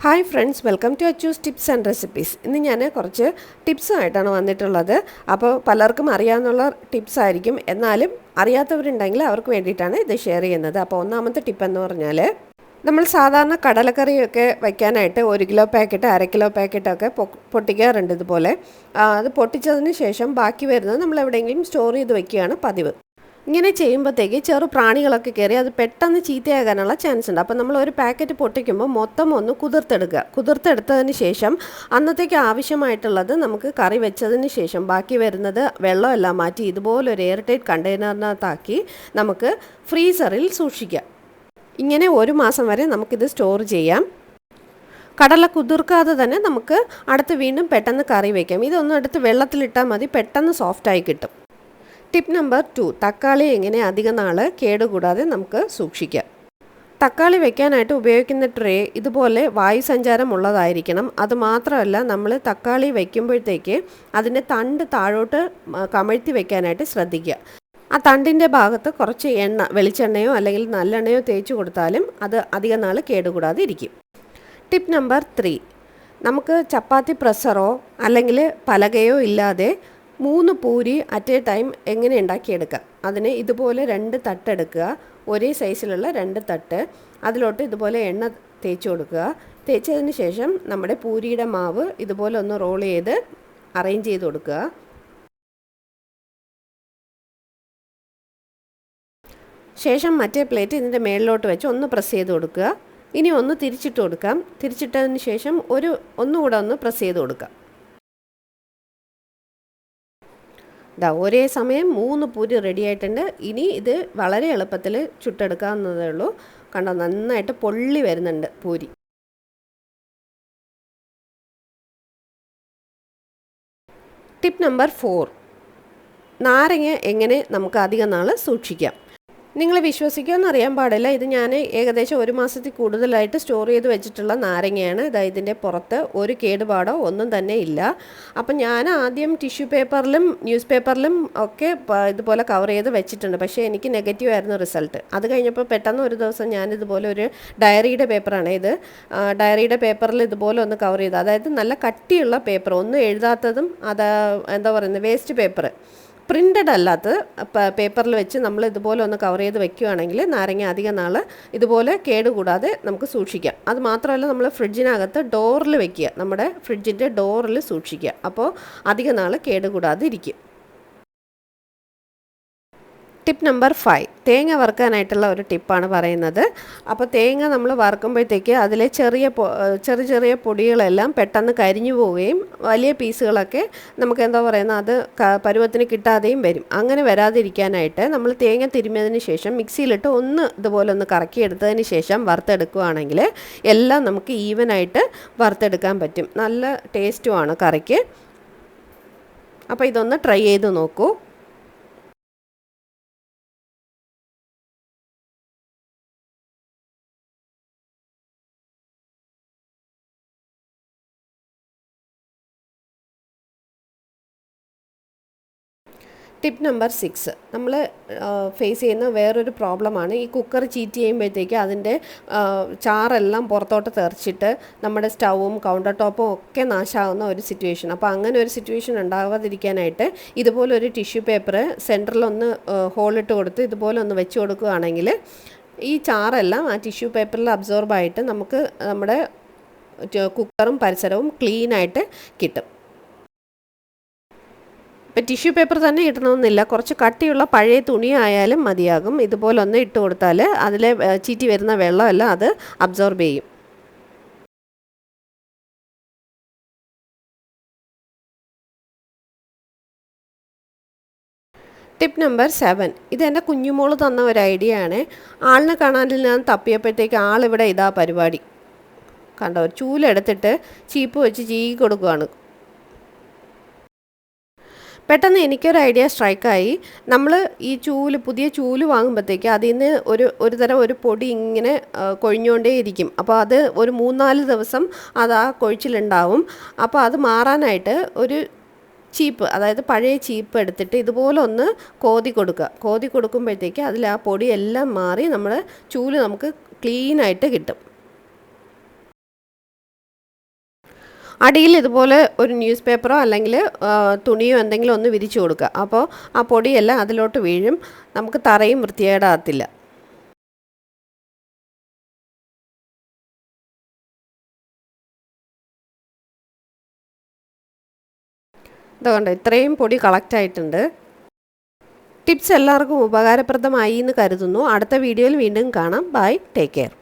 Hi friends, welcome to AchuS tips and recipes. ഇന്ന് ഞാൻ കുറച്ച് ടിപ്സ് ആയിട്ടാണ് വന്നിട്ടുള്ളത്. അപ്പോൾ പലർക്കും അറിയാവുന്ന ടിപ്സ് ആയിരിക്കും. എന്നാലും അറിയാത്തവരുണ്ടെങ്കിൽ അവർക്ക് വേണ്ടിയിട്ടാണ് ഇത് ഷെയർ ചെയ്യുന്നത്. അപ്പോൾ ഒന്നാമത്തെ ടിപ്പ് എന്ന് പറഞ്ഞാൽ നമ്മൾ സാധാരണ കടലക്കറിയൊക്കെ വയ്ക്കാനായിട്ട് 1 കിലോ പാക്കറ്റ് 1/2 കിലോ പാക്കറ്റൊക്കെ പൊട്ടിക്കാറുണ്ട് ഇതുപോലെ. അത് പൊട്ടിച്ചതിന് ശേഷം ബാക്കി വരുന്നത് നമ്മൾ എവിടെയെങ്കിലും സ്റ്റോർ ചെയ്ത് വയ്ക്കുകയാണ് പതിവ്. ഇങ്ങനെ ചെയ്യുമ്പോഴത്തേക്ക് ചെറു പ്രാണികളൊക്കെ കയറി അത് പെട്ടെന്ന് ചീത്തയാകാനുള്ള ചാൻസ് ഉണ്ട്. അപ്പോൾ നമ്മൾ ഒരു പാക്കറ്റ് പൊട്ടിക്കുമ്പോൾ മൊത്തം ഒന്ന് കുതിർത്തെടുത്തതിന് ശേഷം അന്നത്തേക്ക് ആവശ്യമായിട്ടുള്ളത് നമുക്ക് കറി വെച്ചതിന് ശേഷം ബാക്കി വരുന്നത് വെള്ളമെല്ലാം മാറ്റി ഇതുപോലൊരു എയർ ടൈറ്റ് കണ്ടെയ്നറിനകത്താക്കി നമുക്ക് ഫ്രീസറിൽ സൂക്ഷിക്കാം. ഇങ്ങനെ 1 മാസം വരെ നമുക്കിത് സ്റ്റോർ ചെയ്യാം. കടല കുതിർക്കാതെ തന്നെ നമുക്ക് അടുത്ത് വീണ്ടും പെട്ടെന്ന് കറി വയ്ക്കാം. ഇതൊന്നും എടുത്ത് വെള്ളത്തിലിട്ടാൽ മതി, പെട്ടെന്ന് സോഫ്റ്റായി കിട്ടും. ടിപ്പ് നമ്പർ 2, തക്കാളി എങ്ങനെ അധികം നാൾ കേടുകൂടാതെ നമുക്ക് സൂക്ഷിക്കാം. തക്കാളി വെക്കാനായിട്ട് ഉപയോഗിക്കുന്ന ട്രേ ഇതുപോലെ വായുസഞ്ചാരം ഉള്ളതായിരിക്കണം. അതുമാത്രമല്ല, നമ്മൾ തക്കാളി വയ്ക്കുമ്പോഴത്തേക്ക് അതിൻ്റെ തണ്ട് താഴോട്ട് കമഴ്ത്തി വെക്കാനായിട്ട് ശ്രദ്ധിക്കുക. ആ തണ്ടിൻ്റെ ഭാഗത്ത് കുറച്ച് വെളിച്ചെണ്ണയോ അല്ലെങ്കിൽ നല്ലെണ്ണയോ തേച്ച് കൊടുത്താലും അത് അധികം നാൾ കേടുകൂടാതെ ഇരിക്കും. ടിപ്പ് നമ്പർ 3, നമുക്ക് ചപ്പാത്തി പ്രസ്സറോ അല്ലെങ്കിൽ പലകയോ ഇല്ലാതെ 3 പൂരി അറ്റ് എ ടൈം എങ്ങനെ ഉണ്ടാക്കിയെടുക്കാം. അതിന് ഇതുപോലെ 2 തട്ടെടുക്കുക, ഒരേ സൈസിലുള്ള 2 തട്ട്. അതിലോട്ട് ഇതുപോലെ എണ്ണ തേച്ച് കൊടുക്കുക. തേച്ചതിന് ശേഷം നമ്മുടെ പൂരിയുടെ മാവ് ഇതുപോലെ ഒന്ന് റോൾ ചെയ്ത് അറേഞ്ച് ചെയ്ത് കൊടുക്കുക. ശേഷം മറ്റേ പ്ലേറ്റ് ഇതിൻ്റെ മേളിലോട്ട് വെച്ച് ഒന്ന് പ്രസ് ചെയ്ത് കൊടുക്കുക. ഇനി ഒന്ന് തിരിച്ചിട്ട് കൊടുക്കാം. തിരിച്ചിട്ടതിന് ശേഷം ഒന്നുകൂടെ ഒന്ന് പ്രസ് ചെയ്ത് കൊടുക്കാം. ഒരേ സമയം 3 പൂരി റെഡി ആയിട്ടുണ്ട്. ഇനി ഇത് വളരെ എളുപ്പത്തിൽ ചുട്ടെടുക്കാവുന്നതേ ഉള്ളൂ. കണ്ടോ, നന്നായിട്ട് പൊള്ളി വരുന്നുണ്ട് പൂരി. ടിപ്പ് നമ്പർ 4, നാരങ്ങ എങ്ങനെ നമുക്ക് അധികം നാൾ സൂക്ഷിക്കാം. നിങ്ങൾ വിശ്വസിക്കുമെന്ന് അറിയാൻ പാടില്ല, ഇത് ഞാൻ ഏകദേശം 1 മാസത്തിൽ കൂടുതലായിട്ട് സ്റ്റോർ ചെയ്ത് വെച്ചിട്ടുള്ള നാരങ്ങയാണ്. ഇതിൻ്റെ പുറത്ത് ഒരു കേടുപാടോ ഒന്നും തന്നെ ഇല്ല. അപ്പം ഞാൻ ആദ്യം ടിഷ്യൂ പേപ്പറിലും ന്യൂസ് പേപ്പറിലും ഒക്കെ ഇതുപോലെ കവർ ചെയ്ത് വെച്ചിട്ടുണ്ട്. പക്ഷേ എനിക്ക് നെഗറ്റീവ് ആയിരുന്നു റിസൾട്ട്. അത് കഴിഞ്ഞപ്പോൾ പെട്ടെന്ന് ഒരു ദിവസം ഞാനിതുപോലെ ഒരു ഡയറിയുടെ പേപ്പറാണ് ഇത്, ഡയറിയുടെ പേപ്പറിൽ ഇതുപോലെ ഒന്ന് കവർ ചെയ്ത്, അതായത് നല്ല കട്ടിയുള്ള പേപ്പർ, ഒന്നും എഴുതാത്തതും, അത് എന്താ പറയുന്നത്, വേസ്റ്റ് പേപ്പർ, പ്രിൻ്റഡ് അല്ലാത്ത പേപ്പറിൽ വെച്ച് നമ്മൾ ഇതുപോലെ ഒന്ന് കവർ ചെയ്ത് വെക്കുകയാണെങ്കിൽ നാരങ്ങ അധികം നാൾ ഇതുപോലെ കേടുകൂടാതെ നമുക്ക് സൂക്ഷിക്കാം. അത് മാത്രമല്ല, നമ്മൾ ഫ്രിഡ്ജിനകത്ത് ഡോറിൽ വെക്കുക, നമ്മുടെ ഫ്രിഡ്ജിൻ്റെ ഡോറിൽ സൂക്ഷിക്കുക. അപ്പോൾ അധികം നാൾ കേടുകൂടാതെ ഇരിക്കും. ടിപ്പ് നമ്പർ 5, തേങ്ങ വറുക്കാനായിട്ടുള്ള ഒരു ടിപ്പാണ് പറയുന്നത്. അപ്പോൾ തേങ്ങ നമ്മൾ വറുക്കുമ്പോഴത്തേക്ക് അതിലെ ചെറിയ പൊടികളെല്ലാം പെട്ടെന്ന് കരിഞ്ഞു പോവുകയും വലിയ പീസുകളൊക്കെ നമുക്ക് എന്താ പറയുന്നത് അത് പരുവത്തിന് കിട്ടാതെയും വരും. അങ്ങനെ വരാതിരിക്കാനായിട്ട് നമ്മൾ തേങ്ങ തിരുമ്മിയതിന് ശേഷം മിക്സിയിലിട്ട് ഇതുപോലെ ഒന്ന് കറക്കിയെടുത്തതിന് ശേഷം വറുത്തെടുക്കുകയാണെങ്കിൽ എല്ലാം നമുക്ക് ഈവനായിട്ട് വറുത്തെടുക്കാൻ പറ്റും. നല്ല ടേസ്റ്റുമാണ് കറിക്ക്. അപ്പോൾ ഇതൊന്ന് ട്രൈ ചെയ്ത് നോക്കൂ. ടിപ്പ് നമ്പർ 6, നമ്മൾ ഫേസ് ചെയ്യുന്ന വേറൊരു പ്രോബ്ലമാണ് ഈ കുക്കർ ചീറ്റ് ചെയ്യുമ്പോഴത്തേക്ക് അതിൻ്റെ ചാറെല്ലാം പുറത്തോട്ട് തെറിച്ചിട്ട് നമ്മുടെ സ്റ്റൗവും കൗണ്ടർ ടോപ്പും ഒക്കെ നാശമാകുന്ന ഒരു സിറ്റുവേഷൻ. അപ്പോൾ അങ്ങനെ ഒരു സിറ്റുവേഷൻ ഉണ്ടാകാതിരിക്കാനായിട്ട് ഇതുപോലൊരു ടിഷ്യൂ പേപ്പർ സെൻറ്ററിലൊന്ന് ഹോളിട്ട് കൊടുത്ത് ഇതുപോലെ ഒന്ന് വെച്ച് കൊടുക്കുകയാണെങ്കിൽ ഈ ചാറെല്ലാം ആ ടിഷ്യൂ പേപ്പറിൽ അബ്സോർബായിട്ട് നമുക്ക് നമ്മുടെ കുക്കറും പരിസരവും ക്ലീനായിട്ട് കിട്ടും. ഇപ്പം ടിഷ്യൂ പേപ്പർ തന്നെ ഇടണമെന്നില്ല, കുറച്ച് കട്ടിയുള്ള പഴയ തുണി ആയാലും മതിയാകും. ഇതുപോലെ ഒന്ന് ഇട്ട് കൊടുത്താൽ അതിലെ ചീറ്റി വരുന്ന വെള്ളമെല്ലാം അത് അബ്സോർബ് ചെയ്യും. ടിപ്പ് നമ്പർ 7, ഇതെൻ്റെ കുഞ്ഞുമോള് തന്ന ഒരു ഐഡിയ ആണ്. ആളിനെ കാണാനിൽ ഞാൻ തപ്പിയപ്പോഴത്തേക്ക് ആളിവിടെ ഇതാ പരിപാടി കണ്ടോ, ചൂലെടുത്തിട്ട് ചീപ്പ് വെച്ച് ചീകി കൊടുക്കുകയാണ്. പെട്ടെന്ന് എനിക്കൊരു ഐഡിയ സ്ട്രൈക്കായി. നമ്മൾ ഈ പുതിയ ചൂല് വാങ്ങുമ്പോഴത്തേക്ക് അതിൽ നിന്ന് ഒരു തരം ഒരു പൊടി ഇങ്ങനെ കൊഴിഞ്ഞുകൊണ്ടേയിരിക്കും. അപ്പോൾ അത് ഒരു 3-4 ദിവസം അത് ആ കൊഴിച്ചിലുണ്ടാവും. അപ്പോൾ അത് മാറാനായിട്ട് ഒരു ചീപ്പ്, അതായത് പഴയ ചീപ്പ് എടുത്തിട്ട് ഇതുപോലെ ഒന്ന് കോതി കൊടുക്കുമ്പോഴത്തേക്ക് അതിൽ ആ പൊടിയെല്ലാം മാറി നമ്മുടെ ചൂല് നമുക്ക് ക്ലീനായിട്ട് കിട്ടും. അടിയിൽ ഇതുപോലെ ഒരു ന്യൂസ് പേപ്പറോ അല്ലെങ്കിൽ തുണിയോ എന്തെങ്കിലും ഒന്ന് വിരിച്ചു കൊടുക്കുക. അപ്പോൾ ആ പൊടിയെല്ലാം അതിലോട്ട് വീഴും, നമുക്ക് തറയും വൃത്തികേടാകത്തില്ല. ഇതുകൊണ്ട് ഇത്രയും പൊടി കളക്റ്റ് ആയിട്ടുണ്ട്. ടിപ്സ് എല്ലാവർക്കും ഉപകാരപ്രദമായി എന്ന് കരുതുന്നു. അടുത്ത വീഡിയോയിൽ വീണ്ടും കാണാം. Bye, take care.